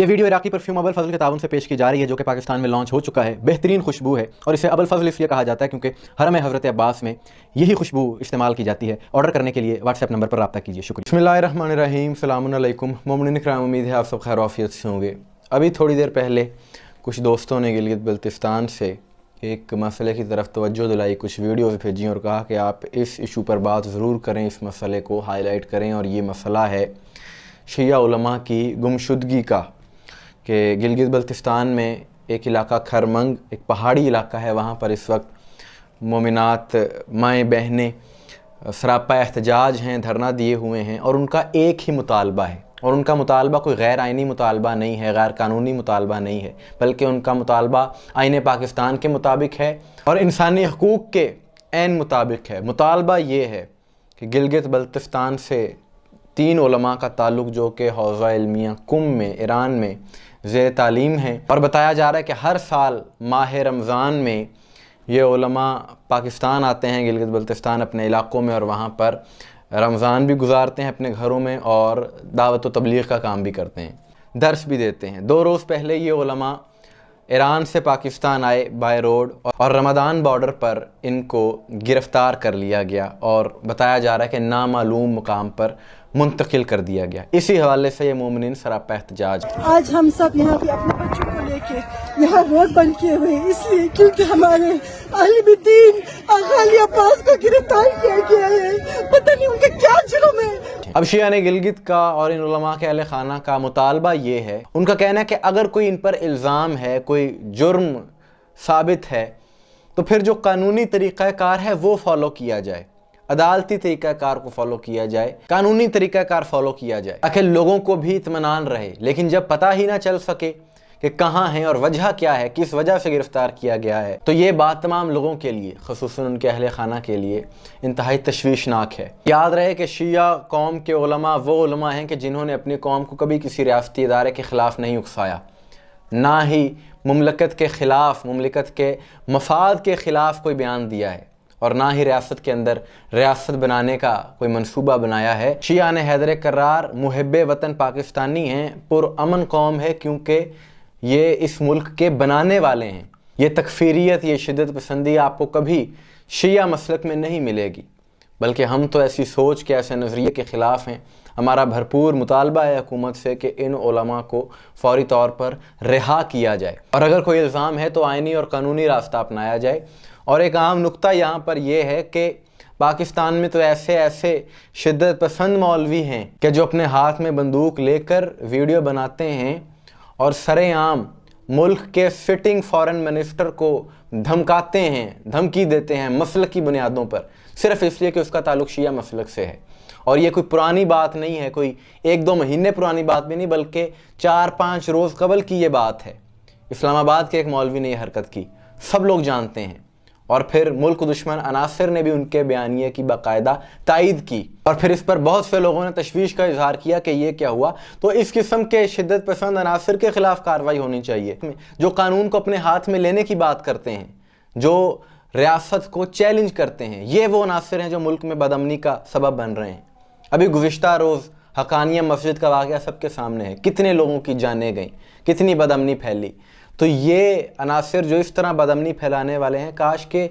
یہ ویڈیو عراقی پرفیوم ابو الفضل کے تعاون سے پیش کی جا رہی ہے، جو کہ پاکستان میں لانچ ہو چکا ہے۔ بہترین خوشبو ہے اور اسے ابو الفضل اس لیے کہا جاتا ہے کیونکہ حرم حضرت عباس میں یہی خوشبو استعمال کی جاتی ہے۔ آرڈر کرنے کے لیے واٹس ایپ نمبر پر رابطہ کیجیے۔ شکریہ۔ بسم اللہ الرحمن الرحیم۔ السلام علیکم مومنین اکرام، امید ہے آپ سب خیر و عافیت سے ہوں گے۔ ابھی تھوڑی دیر پہلے کچھ دوستوں نے گلگت بلتستان سے ایک مسئلے کی طرف توجہ دلائی، کچھ ویڈیوز بھیجیں اور کہا کہ آپ اس ایشو پر بات ضرور کریں، اس مسئلے کو ہائی لائٹ کریں، اور یہ مسئلہ ہے شیعہ علماء کی گمشدگی کا، کہ گلگت بلتستان میں ایک علاقہ کھرمنگ، ایک پہاڑی علاقہ ہے، وہاں پر اس وقت مومنات مائیں بہنیں سراپا احتجاج ہیں، دھرنا دیے ہوئے ہیں، اور ان کا ایک ہی مطالبہ ہے، اور ان کا مطالبہ کوئی غیر آئینی مطالبہ نہیں ہے، غیر قانونی مطالبہ نہیں ہے، بلکہ ان کا مطالبہ آئین پاکستان کے مطابق ہے اور انسانی حقوق کے عین مطابق ہے۔ مطالبہ یہ ہے کہ گلگت بلتستان سے 3 علماء کا تعلق، جو کہ حوزہ علمیہ قم میں ایران میں زیر تعلیم ہیں، اور بتایا جا رہا ہے کہ ہر سال ماہ رمضان میں یہ علماء پاکستان آتے ہیں، گلگت بلتستان اپنے علاقوں میں، اور وہاں پر رمضان بھی گزارتے ہیں اپنے گھروں میں، اور دعوت و تبلیغ کا کام بھی کرتے ہیں، درس بھی دیتے ہیں۔ 2 روز پہلے یہ علماء ایران سے پاکستان آئے بائی روڈ، اور رمضان بارڈر پر ان کو گرفتار کر لیا گیا، اور بتایا جا رہا ہے کہ نامعلوم مقام پر منتقل کر دیا گیا۔ اسی حوالے سے یہ مومنین سراپا احتجاج۔ آج ہم سب یہاں پہ اپنے بچوں کو لے کے یہاں روڈ بند کیے ہوئے ہیں، اس لیے کیونکہ ہمارے عالم دین آغا علی عباس کو گرفتار کیا گیا ہے، پتہ نہیں ان کے کیا جرم ہے۔ اب شیعہ نے گلگت کا اور ان علماء کے اہل خانہ کا مطالبہ یہ ہے، ان کا کہنا ہے کہ اگر کوئی ان پر الزام ہے، کوئی جرم ثابت ہے، تو پھر جو قانونی طریقہ کار ہے وہ فالو کیا جائے، عدالتی طریقہ کار کو فالو کیا جائے، قانونی طریقہ کار فالو کیا جائے، تاکہ لوگوں کو بھی اطمینان رہے۔ لیکن جب پتہ ہی نہ چل سکے کہ کہاں ہیں اور وجہ کیا ہے، کس وجہ سے گرفتار کیا گیا ہے، تو یہ بات تمام لوگوں کے لیے، خصوصاً ان کے اہل خانہ کے لیے انتہائی تشویشناک ہے۔ یاد رہے کہ شیعہ قوم کے علماء وہ علماء ہیں کہ جنہوں نے اپنی قوم کو کبھی کسی ریاستی ادارے کے خلاف نہیں اکسایا، نہ ہی مملکت کے خلاف، مملکت کے مفاد کے خلاف کوئی بیان دیا ہے، اور نہ ہی ریاست کے اندر ریاست بنانے کا کوئی منصوبہ بنایا ہے۔ شیعہ نے حیدر کرار محب وطن پاکستانی ہیں، پرامن قوم ہے، کیونکہ یہ اس ملک کے بنانے والے ہیں۔ یہ تکفیریت، یہ شدت پسندی آپ کو کبھی شیعہ مسلک میں نہیں ملے گی، بلکہ ہم تو ایسی سوچ کے، ایسے نظریے کے خلاف ہیں۔ ہمارا بھرپور مطالبہ ہے حکومت سے کہ ان علماء کو فوری طور پر رہا کیا جائے، اور اگر کوئی الزام ہے تو آئینی اور قانونی راستہ اپنایا جائے۔ اور ایک عام نقطہ یہاں پر یہ ہے کہ پاکستان میں تو ایسے شدت پسند مولوی ہیں کہ جو اپنے ہاتھ میں بندوق لے کر ویڈیو بناتے ہیں اور سرِ عام ملک کے سٹنگ فارن منسٹر کو دھمکاتے ہیں، دھمکی دیتے ہیں مسلک کی بنیادوں پر، صرف اس لیے کہ اس کا تعلق شیعہ مسلک سے ہے۔ اور یہ کوئی پرانی بات نہیں ہے، کوئی 1-2 مہینے پرانی بات بھی نہیں، بلکہ 4-5 روز قبل کی یہ بات ہے۔ اسلام آباد کے ایک مولوی نے یہ حرکت کی، سب لوگ جانتے ہیں، اور پھر ملک دشمن عناصر نے بھی ان کے بیانیے کی باقاعدہ تائید کی، اور پھر اس پر بہت سے لوگوں نے تشویش کا اظہار کیا کہ یہ کیا ہوا۔ تو اس قسم کے شدت پسند عناصر کے خلاف کارروائی ہونی چاہیے، جو قانون کو اپنے ہاتھ میں لینے کی بات کرتے ہیں، جو ریاست کو چیلنج کرتے ہیں۔ یہ وہ عناصر ہیں جو ملک میں بدامنی کا سبب بن رہے ہیں۔ ابھی گزشتہ روز حقانیہ مسجد کا واقعہ سب کے سامنے ہے، کتنے لوگوں کی جانیں گئیں، کتنی بدامنی پھیلی۔ تو یہ عناصر جو اس طرح بدامنی پھیلانے والے ہیں، کاش کہ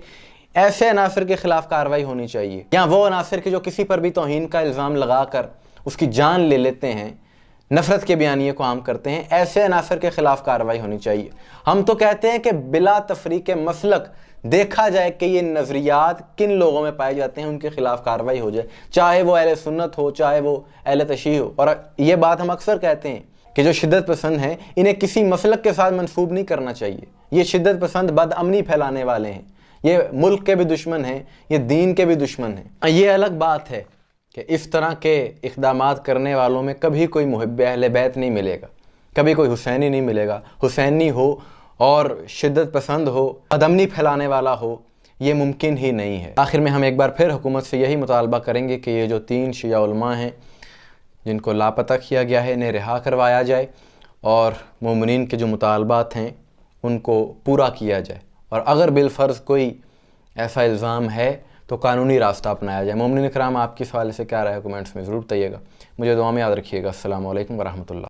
ایسے عناصر کے خلاف کارروائی ہونی چاہیے، یا وہ عناصر کے جو کسی پر بھی توہین کا الزام لگا کر اس کی جان لے لیتے ہیں، نفرت کے بیانیے کو عام کرتے ہیں، ایسے عناصر کے خلاف کارروائی ہونی چاہیے۔ ہم تو کہتے ہیں کہ بلا تفریق مسلک دیکھا جائے کہ یہ نظریات کن لوگوں میں پائے جاتے ہیں، ان کے خلاف کارروائی ہو جائے، چاہے وہ اہل سنت ہو، چاہے وہ اہل تشیع ہو۔ اور یہ بات ہم اکثر کہتے ہیں کہ جو شدت پسند ہیں، انہیں کسی مسلک کے ساتھ منسوب نہیں کرنا چاہیے۔ یہ شدت پسند بد امنی پھیلانے والے ہیں، یہ ملک کے بھی دشمن ہیں، یہ دین کے بھی دشمن ہیں۔ یہ الگ بات ہے کہ اس طرح کے اقدامات کرنے والوں میں کبھی کوئی محب اہل بیت نہیں ملے گا، کبھی کوئی حسینی نہیں ملے گا۔ حسینی ہو اور شدت پسند ہو، بد امنی پھیلانے والا ہو، یہ ممکن ہی نہیں ہے۔ آخر میں ہم ایک بار پھر حکومت سے یہی مطالبہ کریں گے کہ یہ جو 3 شیعہ علماء ہیں جن کو لاپتہ کیا گیا ہے، انہیں رہا کروایا جائے، اور مومنین کے جو مطالبات ہیں ان کو پورا کیا جائے، اور اگر بالفرض کوئی ایسا الزام ہے تو قانونی راستہ اپنایا جائے۔ مومنین اکرام، آپ کی سوال سے کیا رائے ہے؟ کمنٹس میں ضرور بتائیے گا۔ مجھے دعا میں یاد رکھیے گا۔ السلام علیکم ورحمۃ اللہ۔